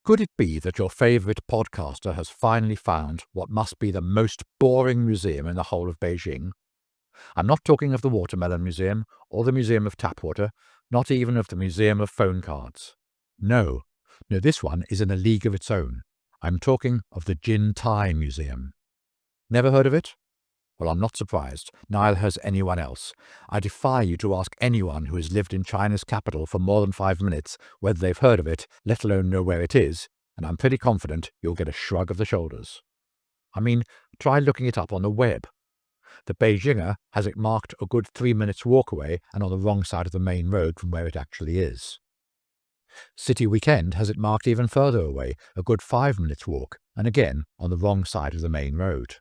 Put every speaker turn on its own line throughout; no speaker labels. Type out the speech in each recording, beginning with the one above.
Could it be that your favourite podcaster has finally found what must be the most boring museum in the whole of Beijing? I'm not talking of the Watermelon Museum or the Museum of Tap Water, not even of the Museum of Phone Cards. No, this one is in a league of its own. I'm talking of the Jin Tai Museum. Never heard of it? Well, I'm not surprised. Neither has anyone else. I defy you to ask anyone who has lived in China's capital for more than 5 minutes whether they've heard of it, let alone know where it is, and I'm pretty confident you'll get a shrug of the shoulders. I mean, try looking it up on the web. The Beijinger has it marked a good 3 minutes walk away and on the wrong side of the main road from where it actually is. City Weekend has it marked even further away, a good 5 minutes walk, and again on the wrong side of the main road.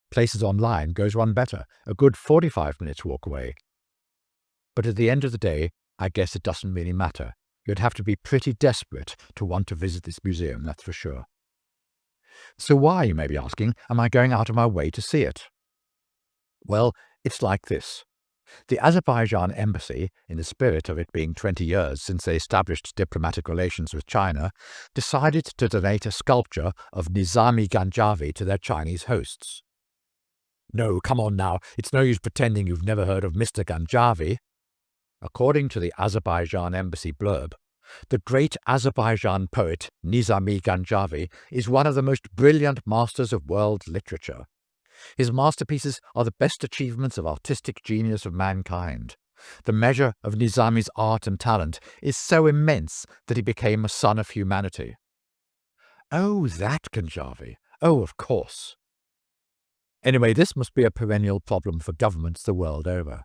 Places Online goes one better, a good 45 minutes walk away. But at the end of the day, I guess it doesn't really matter. You'd have to be pretty desperate to want to visit this museum, that's for sure. So why, you may be asking, am I going out of my way to see it? Well, it's like this. The Azerbaijan embassy, in the spirit of it being 20 years since they established diplomatic relations with China, decided to donate a sculpture of Nizami Ganjavi to their Chinese hosts. No, come on now, it's no use pretending you've never heard of Mr. Ganjavi. According to the Azerbaijan embassy blurb, the great Azerbaijan poet Nizami Ganjavi is one of the most brilliant masters of world literature. His masterpieces are the best achievements of artistic genius of mankind. The measure of Nizami's art and talent is so immense that he became a son of humanity. Oh, that Ganjavi. Oh, of course. Anyway, this must be a perennial problem for governments the world over.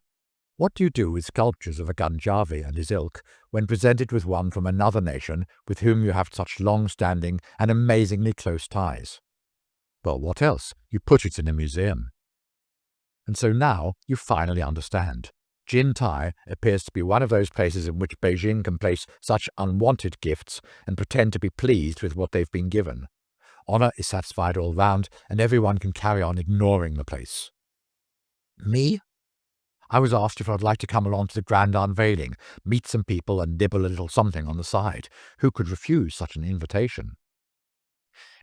What do you do with sculptures of a Ganjavi and his ilk when presented with one from another nation with whom you have such long-standing and amazingly close ties? Well, what else? You put it in a museum. And so now you finally understand. Jin Tai appears to be one of those places in which Beijing can place such unwanted gifts and pretend to be pleased with what they've been given. Honour is satisfied all round, and everyone can carry on ignoring the place. Me? I was asked if I'd like to come along to the grand unveiling, meet some people and nibble a little something on the side. Who could refuse such an invitation?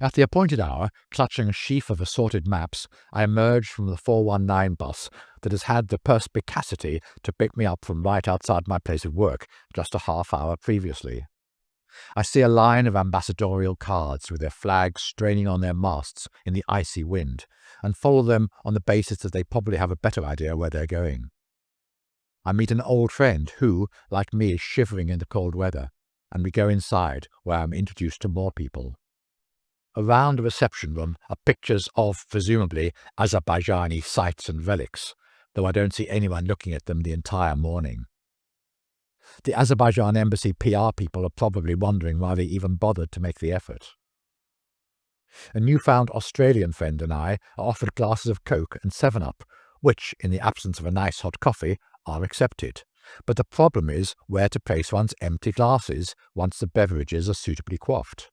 At the appointed hour, clutching a sheaf of assorted maps, I emerged from the 419 bus that has had the perspicacity to pick me up from right outside my place of work just a half hour previously. I see a line of ambassadorial cards with their flags straining on their masts in the icy wind, and follow them on the basis that they probably have a better idea where they're going. I meet an old friend who, like me, is shivering in the cold weather, and we go inside, where I'm introduced to more people. Around the reception room are pictures of, presumably, Azerbaijani sites and relics, though I don't see anyone looking at them the entire morning. The Azerbaijan embassy PR people are probably wondering why they even bothered to make the effort. A newfound Australian friend and I are offered glasses of Coke and 7-Up, which, in the absence of a nice hot coffee, are accepted. But the problem is where to place one's empty glasses once the beverages are suitably quaffed.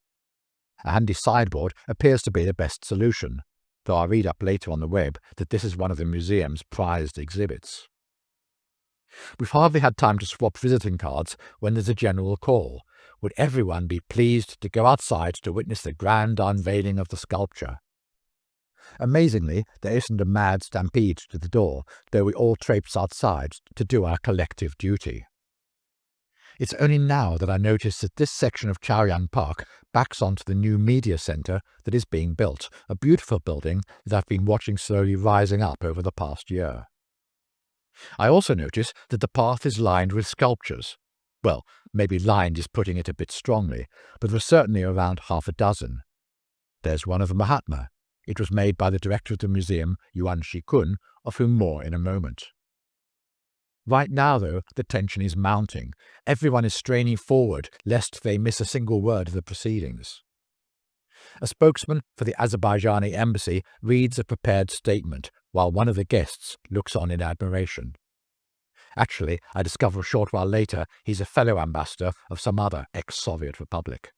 A handy sideboard appears to be the best solution, though I read up later on the web that this is one of the museum's prized exhibits. We've hardly had time to swap visiting cards when there's a general call. Would everyone be pleased to go outside to witness the grand unveiling of the sculpture? Amazingly, there isn't a mad stampede to the door, though we all traipse outside to do our collective duty. It's only now that I notice that this section of Chaoyang Park backs onto the new media centre that is being built, a beautiful building that I've been watching slowly rising up over the past year. I also notice that the path is lined with sculptures. Well, maybe lined is putting it a bit strongly, but there's certainly around half a dozen. There's one of the Mahatma. It was made by the director of the museum, Yuan Shikun, of whom more in a moment. Right now, though, the tension is mounting. Everyone is straining forward, lest they miss a single word of the proceedings. A spokesman for the Azerbaijani embassy reads a prepared statement, while one of the guests looks on in admiration. Actually, I discover a short while later he's a fellow ambassador of some other ex-Soviet republic.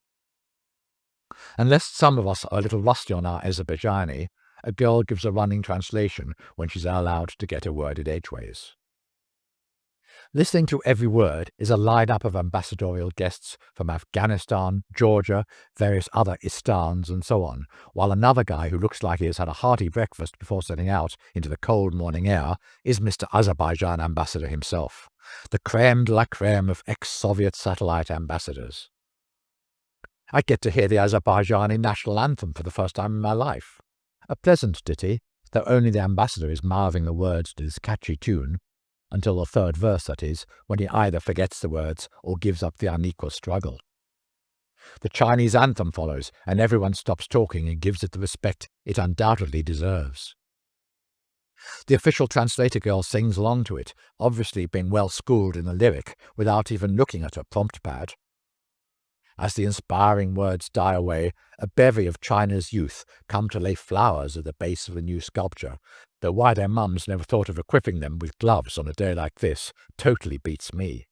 Unless some of us are a little rusty on our Azerbaijani, a girl gives a running translation when she's allowed to get a word in edgeways. Listening to every word is a lineup of ambassadorial guests from Afghanistan, Georgia, various other Istans, and so on, while another guy who looks like he has had a hearty breakfast before setting out into the cold morning air is Mr. Azerbaijan ambassador himself, the creme de la creme of ex-Soviet satellite ambassadors. I get to hear the Azerbaijani national anthem for the first time in my life. A pleasant ditty, though only the ambassador is mouthing the words to this catchy tune, until the third verse, that is, when he either forgets the words or gives up the unequal struggle. The Chinese anthem follows, and everyone stops talking and gives it the respect it undoubtedly deserves. The official translator girl sings along to it, obviously being well schooled in the lyric, without even looking at her prompt pad. As the inspiring words die away, a bevy of China's youth come to lay flowers at the base of the new sculpture, though why their mums never thought of equipping them with gloves on a day like this totally beats me.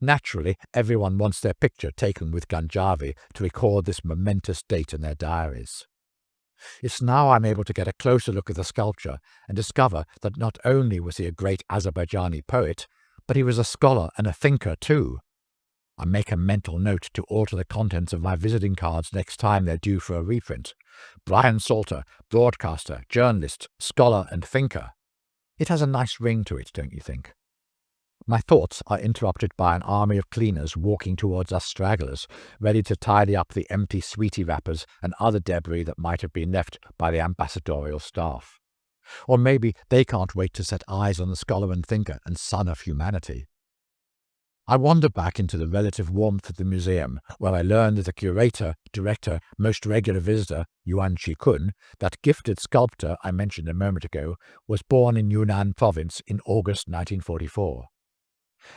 Naturally, everyone wants their picture taken with Ganjavi to record this momentous date in their diaries. It's now I'm able to get a closer look at the sculpture and discover that not only was he a great Azerbaijani poet, but he was a scholar and a thinker too. I make a mental note to alter the contents of my visiting cards next time they're due for a reprint. Brian Salter, broadcaster, journalist, scholar and thinker. It has a nice ring to it, don't you think? My thoughts are interrupted by an army of cleaners walking towards us stragglers, ready to tidy up the empty sweetie wrappers and other debris that might have been left by the ambassadorial staff. Or maybe they can't wait to set eyes on the scholar and thinker and son of humanity. I wander back into the relative warmth of the museum, where I learn that the curator, director, most regular visitor, Yuan Shikun, that gifted sculptor I mentioned a moment ago, was born in Yunnan province in August 1944.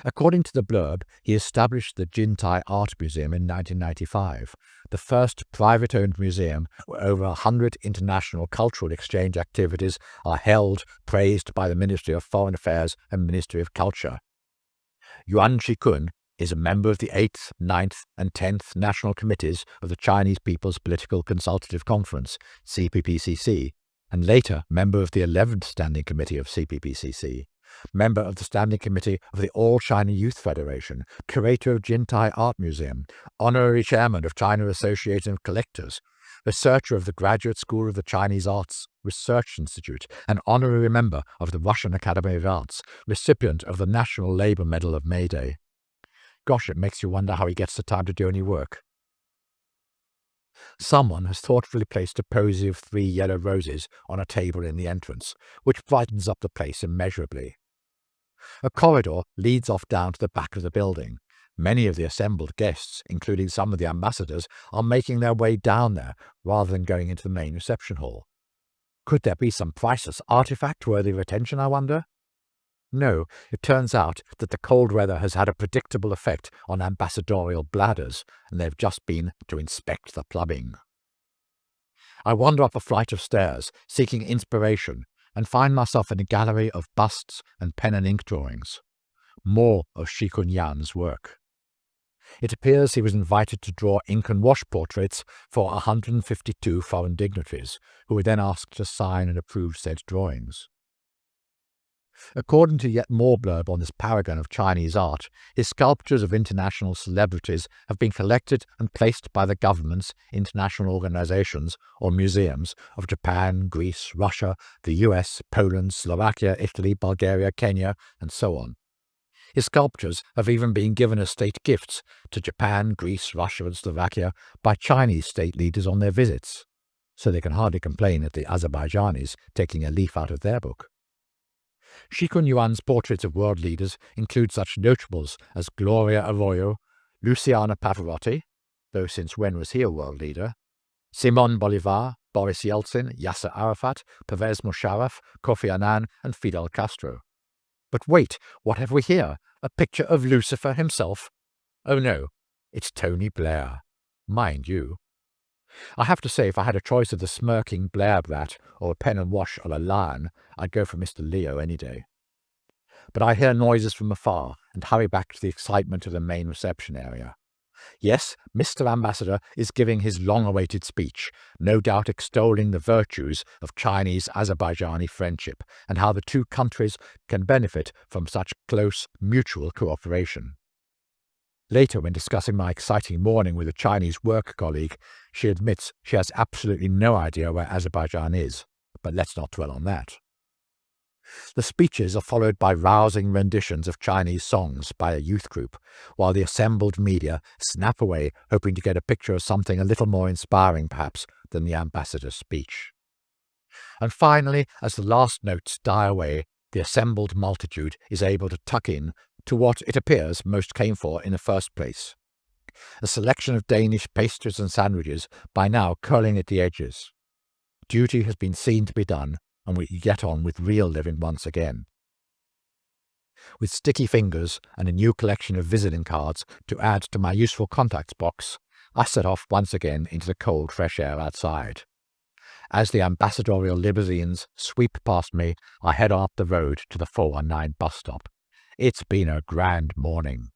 According to the blurb, he established the Jintai Art Museum in 1995, the first private-owned museum where over 100 international cultural exchange activities are held, praised by the Ministry of Foreign Affairs and Ministry of Culture. Yuan Shikun is a member of the 8th, 9th and 10th National Committees of the Chinese People's Political Consultative Conference, CPPCC, and later member of the 11th Standing Committee of CPPCC, member of the Standing Committee of the All China Youth Federation, curator of Jintai Art Museum, honorary chairman of China Association of Collectors, researcher of the Graduate School of the Chinese Arts Research Institute, and honorary member of the Russian Academy of Arts, recipient of the National Labour Medal of May Day. Gosh, it makes you wonder how he gets the time to do any work. Someone has thoughtfully placed a posy of 3 yellow roses on a table in the entrance, which brightens up the place immeasurably. A corridor leads off down to the back of the building. Many of the assembled guests, including some of the ambassadors, are making their way down there rather than going into the main reception hall. Could there be some priceless artifact worthy of attention, I wonder? No, it turns out that the cold weather has had a predictable effect on ambassadorial bladders, and they've just been to inspect the plumbing. I wander up a flight of stairs, seeking inspiration, and find myself in a gallery of busts and pen and ink drawings. More of Shikun Yan's work. It appears he was invited to draw ink and wash portraits for 152 foreign dignitaries, who were then asked to sign and approve said drawings. According to yet more blurb on this paragon of Chinese art, his sculptures of international celebrities have been collected and placed by the governments, international organizations, or museums of Japan, Greece, Russia, the US, Poland, Slovakia, Italy, Bulgaria, Kenya, and so on. His sculptures have even been given as state gifts to Japan, Greece, Russia, and Slovakia by Chinese state leaders on their visits, so they can hardly complain at the Azerbaijanis taking a leaf out of their book. Shikun Yuan's portraits of world leaders include such notables as Gloria Arroyo, Luciano Pavarotti, though since when was he a world leader, Simon Bolivar, Boris Yeltsin, Yasser Arafat, Pervez Musharraf, Kofi Annan, and Fidel Castro. But wait, what have we here? A picture of Lucifer himself? Oh no, it's Tony Blair. Mind you. I have to say, if I had a choice of the smirking Blair brat or a pen and wash or a lion, I'd go for Mr. Leo any day. But I hear noises from afar and hurry back to the excitement of the main reception area. Yes, Mr. Ambassador is giving his long-awaited speech, no doubt extolling the virtues of Chinese-Azerbaijani friendship and how the two countries can benefit from such close mutual cooperation. Later, when discussing my exciting morning with a Chinese work colleague, she admits she has absolutely no idea where Azerbaijan is, but let's not dwell on that. The speeches are followed by rousing renditions of Chinese songs by a youth group, while the assembled media snap away, hoping to get a picture of something a little more inspiring, perhaps, than the ambassador's speech. And finally, as the last notes die away, the assembled multitude is able to tuck in to what it appears most came for in the first place, a selection of Danish pastries and sandwiches, by now curling at the edges. Duty has been seen to be done, and we get on with real living once again. With sticky fingers and a new collection of visiting cards to add to my useful contacts box, I set off once again into the cold, fresh air outside. As the ambassadorial limousines sweep past me, I head up the road to the 419 bus stop. It's been a grand morning.